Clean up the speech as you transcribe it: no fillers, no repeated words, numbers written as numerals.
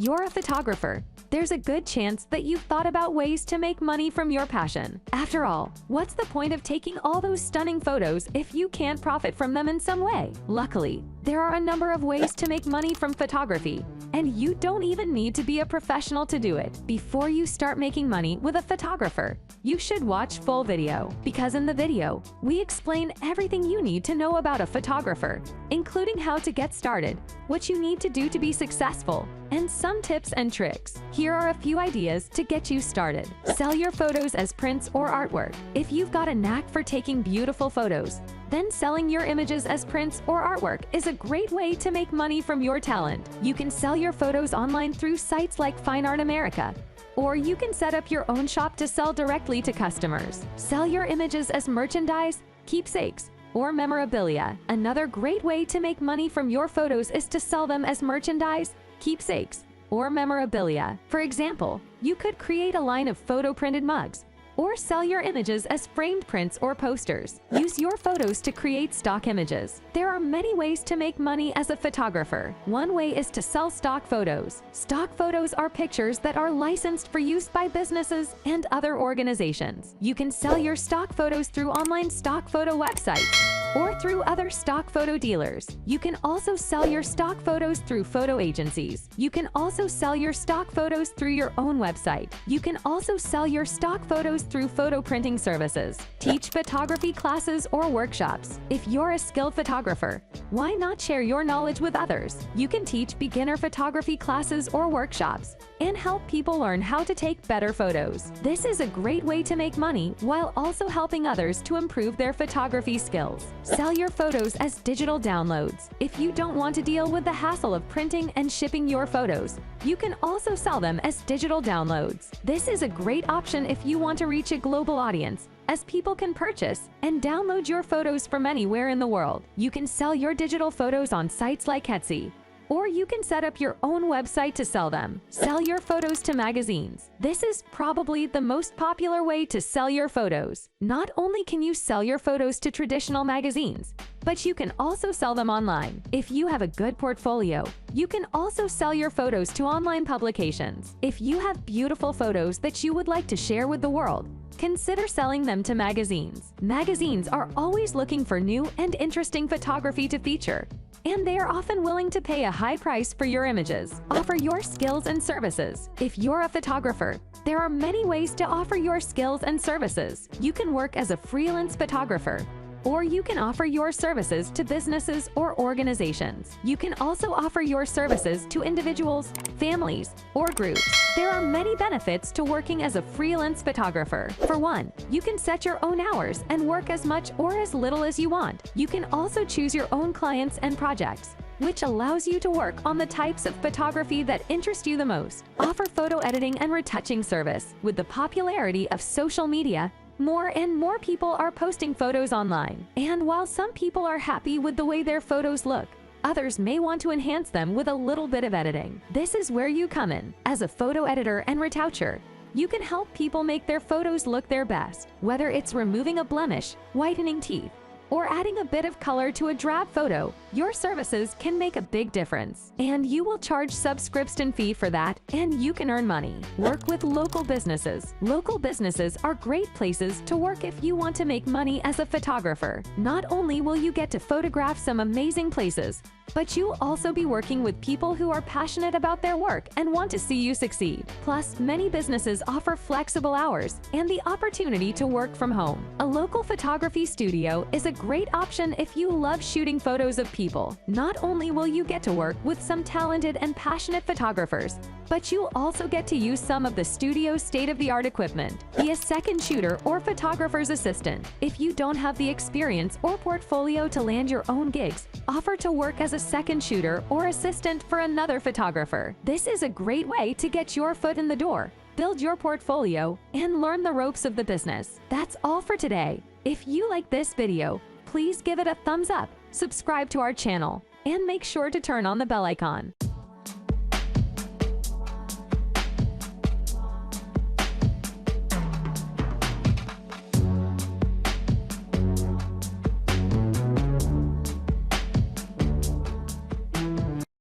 you're a photographer, there's a good chance that you've thought about ways to make money from your passion. After all, what's the point of taking all those stunning photos if you can't profit from them in some way? Luckily, there are a number of ways to make money from photography, and you don't even need to be a professional to do it. Before you start making money with a photographer, you should watch full video, because in the video, we explain everything you need to know about a photographer, including how to get started, what you need to do to be successful, and some tips and tricks. Here are a few ideas to get you started. Sell your photos as prints or artwork. If you've got a knack for taking beautiful photos, then selling your images as prints or artwork is a great way to make money from your talent. You can sell your photos online through sites like Fine Art America, or you can set up your own shop to sell directly to customers. Sell your images as merchandise, keepsakes, or memorabilia. Another great way to make money from your photos is to sell them as merchandise, keepsakes, or memorabilia. For example, you could create a line of photo-printed mugs, or sell your images as framed prints or posters. Use your photos to create stock images. There are many ways to make money as a photographer. One way is to sell stock photos. Stock photos are pictures that are licensed for use by businesses and other organizations. You can sell your stock photos through online stock photo websites or through other stock photo dealers. You can also sell your stock photos through photo agencies. You can also sell your stock photos through your own website. You can also sell your stock photos through photo printing services. Teach photography classes or workshops. If you're a skilled photographer, why not share your knowledge with others? You can teach beginner photography classes or workshops and help people learn how to take better photos. This is a great way to make money while also helping others to improve their photography skills. Sell your photos as digital downloads. If you don't want to deal with the hassle of printing and shipping your photos, you can also sell them as digital downloads. This is a great option if you want to reach a global audience, as people can purchase and download your photos from anywhere in the world. You can sell your digital photos on sites like Etsy, or you can set up your own website to sell them. Sell your photos to magazines. This is probably the most popular way to sell your photos. Not only can you sell your photos to traditional magazines, but you can also sell them online. If you have a good portfolio, you can also sell your photos to online publications. If you have beautiful photos that you would like to share with the world, consider selling them to magazines. Magazines are always looking for new and interesting photography to feature, and they are often willing to pay a high price for your images. Offer your skills and services. If you're a photographer, there are many ways to offer your skills and services. You can work as a freelance photographer, or you can offer your services to businesses or organizations. You can also offer your services to individuals, families, or groups. There are many benefits to working as a freelance photographer. For one, you can set your own hours and work as much or as little as you want. You can also choose your own clients and projects, which allows you to work on the types of photography that interest you the most. Offer photo editing and retouching service. With the popularity of social media, more and more people are posting photos online. And while some people are happy with the way their photos look, others may want to enhance them with a little bit of editing. This is where you come in. As a photo editor and retoucher, you can help people make their photos look their best. Whether it's removing a blemish, whitening teeth, or adding a bit of color to a drab photo, your services can make a big difference. And you will charge subscription fee for that, and you can earn money. Work with local businesses. Local businesses are great places to work if you want to make money as a photographer. Not only will you get to photograph some amazing places, but you'll also be working with people who are passionate about their work and want to see you succeed. Plus, many businesses offer flexible hours and the opportunity to work from home. A local photography studio is a great option if you love shooting photos of people. Not only will you get to work with some talented and passionate photographers, but you'll also get to use some of the studio's state-of-the-art equipment. Be a second shooter or photographer's assistant. If you don't have the experience or portfolio to land your own gigs, offer to work as a second shooter or assistant for another photographer. This is a great way to get your foot in the door, build your portfolio, and learn the ropes of the business. That's all for today. If you like this video, please give it a thumbs up, subscribe to our channel, and make sure to turn on the bell icon.